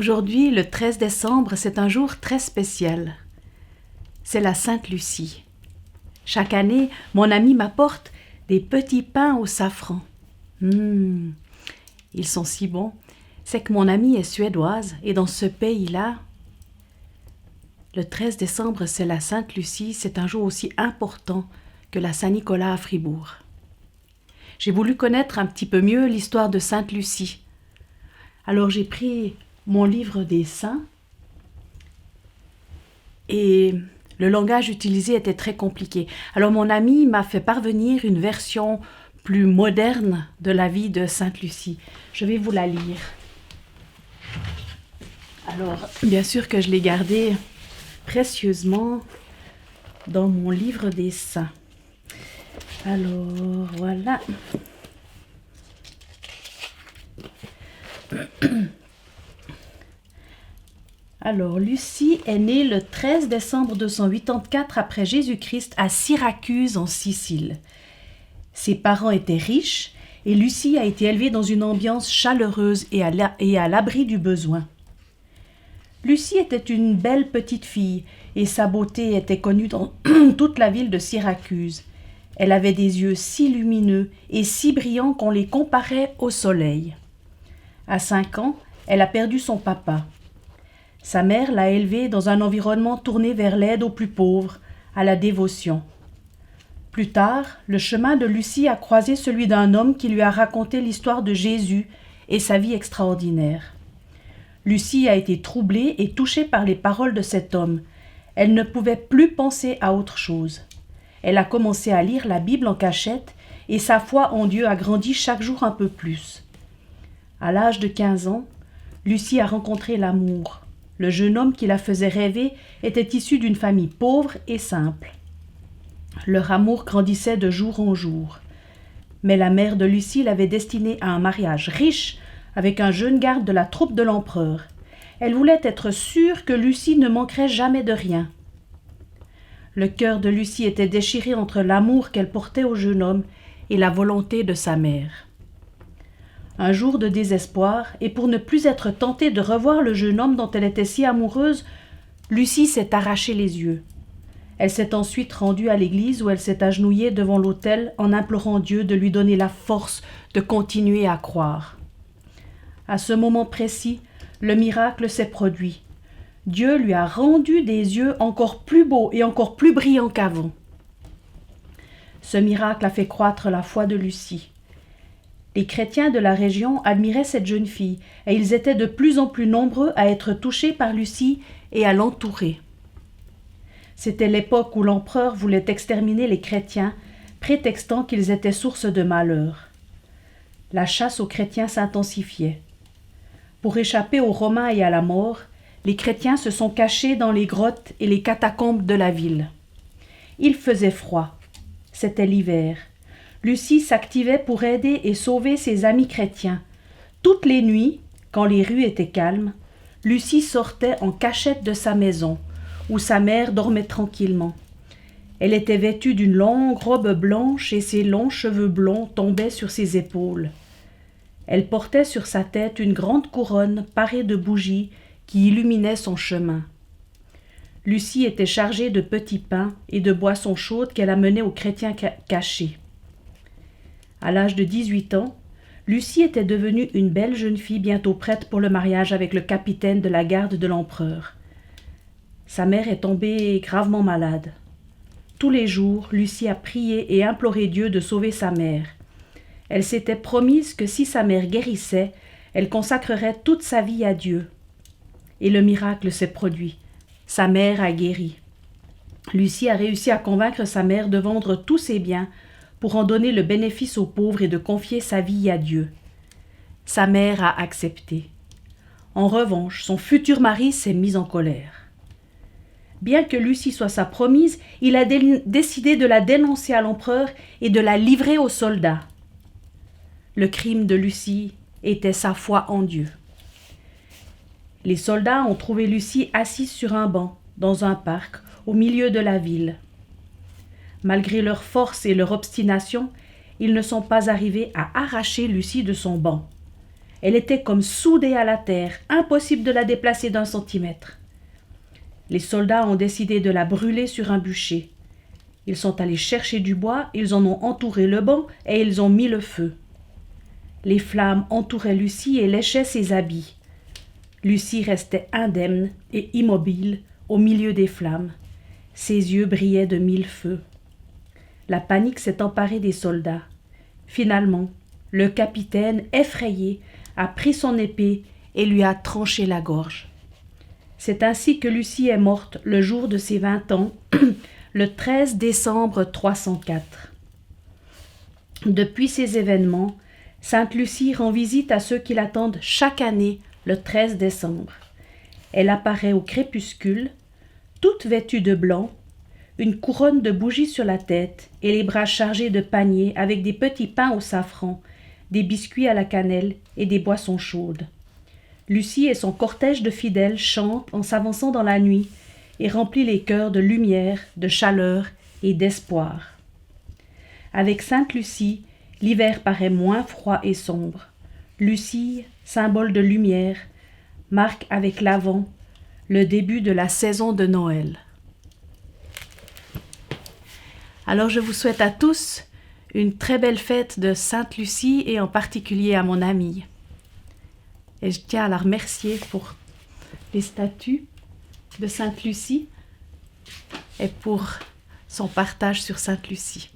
Aujourd'hui, le 13 décembre, c'est un jour très spécial. C'est la Sainte Lucie. Chaque année, mon ami m'apporte des petits pains au safran. Ils sont si bons. C'est que mon amie est suédoise et dans ce pays-là, le 13 décembre, c'est la Sainte Lucie. C'est un jour aussi important que la Saint-Nicolas à Fribourg. J'ai voulu connaître un petit peu mieux l'histoire de Sainte Lucie. Alors j'ai pris mon livre des saints et le langage utilisé était très compliqué. Alors mon ami m'a fait parvenir une version plus moderne de la vie de Sainte Lucie. Je vais vous la lire. Alors, bien sûr que je l'ai gardée précieusement dans mon livre des saints. Alors, voilà. Alors, Lucie est née le 13 décembre 284 après Jésus-Christ à Syracuse en Sicile. Ses parents étaient riches et Lucie a été élevée dans une ambiance chaleureuse et à l'abri du besoin. Lucie était une belle petite fille et sa beauté était connue dans toute la ville de Syracuse. Elle avait des yeux si lumineux et si brillants qu'on les comparait au soleil. À 5 ans, elle a perdu son papa. Sa mère l'a élevée dans un environnement tourné vers l'aide aux plus pauvres, à la dévotion. Plus tard, le chemin de Lucie a croisé celui d'un homme qui lui a raconté l'histoire de Jésus et sa vie extraordinaire. Lucie a été troublée et touchée par les paroles de cet homme. Elle ne pouvait plus penser à autre chose. Elle a commencé à lire la Bible en cachette et sa foi en Dieu a grandi chaque jour un peu plus. À l'âge de 15 ans, Lucie a rencontré l'amour. Le jeune homme qui la faisait rêver était issu d'une famille pauvre et simple. Leur amour grandissait de jour en jour. Mais la mère de Lucie l'avait destinée à un mariage riche avec un jeune garde de la troupe de l'empereur. Elle voulait être sûre que Lucie ne manquerait jamais de rien. Le cœur de Lucie était déchiré entre l'amour qu'elle portait au jeune homme et la volonté de sa mère. Un jour de désespoir, et pour ne plus être tentée de revoir le jeune homme dont elle était si amoureuse, Lucie s'est arraché les yeux. Elle s'est ensuite rendue à l'église où elle s'est agenouillée devant l'autel en implorant Dieu de lui donner la force de continuer à croire. À ce moment précis, le miracle s'est produit. Dieu lui a rendu des yeux encore plus beaux et encore plus brillants qu'avant. Ce miracle a fait croître la foi de Lucie. Les chrétiens de la région admiraient cette jeune fille et ils étaient de plus en plus nombreux à être touchés par Lucie et à l'entourer. C'était l'époque où l'empereur voulait exterminer les chrétiens, prétextant qu'ils étaient source de malheur. La chasse aux chrétiens s'intensifiait. Pour échapper aux Romains et à la mort, les chrétiens se sont cachés dans les grottes et les catacombes de la ville. Il faisait froid. C'était l'hiver. Lucie s'activait pour aider et sauver ses amis chrétiens. Toutes les nuits, quand les rues étaient calmes, Lucie sortait en cachette de sa maison, où sa mère dormait tranquillement. Elle était vêtue d'une longue robe blanche et ses longs cheveux blonds tombaient sur ses épaules. Elle portait sur sa tête une grande couronne parée de bougies qui illuminaient son chemin. Lucie était chargée de petits pains et de boissons chaudes qu'elle amenait aux chrétiens cachés. À l'âge de 18 ans, Lucie était devenue une belle jeune fille bientôt prête pour le mariage avec le capitaine de la garde de l'empereur. Sa mère est tombée gravement malade. Tous les jours, Lucie a prié et imploré Dieu de sauver sa mère. Elle s'était promise que si sa mère guérissait, elle consacrerait toute sa vie à Dieu. Et le miracle s'est produit. Sa mère a guéri. Lucie a réussi à convaincre sa mère de vendre tous ses biens pour en donner le bénéfice aux pauvres et de confier sa vie à Dieu. Sa mère a accepté. En revanche, son futur mari s'est mis en colère. Bien que Lucie soit sa promise, il a décidé de la dénoncer à l'empereur et de la livrer aux soldats. Le crime de Lucie était sa foi en Dieu. Les soldats ont trouvé Lucie assise sur un banc, dans un parc, au milieu de la ville. Malgré leur force et leur obstination, ils ne sont pas arrivés à arracher Lucie de son banc. Elle était comme soudée à la terre, impossible de la déplacer d'1 centimètre. Les soldats ont décidé de la brûler sur un bûcher. Ils sont allés chercher du bois, ils en ont entouré le banc et ils ont mis le feu. Les flammes entouraient Lucie et léchaient ses habits. Lucie restait indemne et immobile au milieu des flammes. Ses yeux brillaient de 1000 feux. La panique s'est emparée des soldats. Finalement, le capitaine, effrayé, a pris son épée et lui a tranché la gorge. C'est ainsi que Lucie est morte le jour de ses 20 ans, le 13 décembre 304. Depuis ces événements, Sainte Lucie rend visite à ceux qui l'attendent chaque année le 13 décembre. Elle apparaît au crépuscule, toute vêtue de blanc, une couronne de bougies sur la tête et les bras chargés de paniers avec des petits pains au safran, des biscuits à la cannelle et des boissons chaudes. Lucie et son cortège de fidèles chantent en s'avançant dans la nuit et remplissent les cœurs de lumière, de chaleur et d'espoir. Avec Sainte Lucie, l'hiver paraît moins froid et sombre. Lucie, symbole de lumière, marque avec l'Avent le début de la saison de Noël. Alors je vous souhaite à tous une très belle fête de Sainte Lucie et en particulier à mon amie. Et je tiens à la remercier pour les statues de Sainte Lucie et pour son partage sur Sainte Lucie.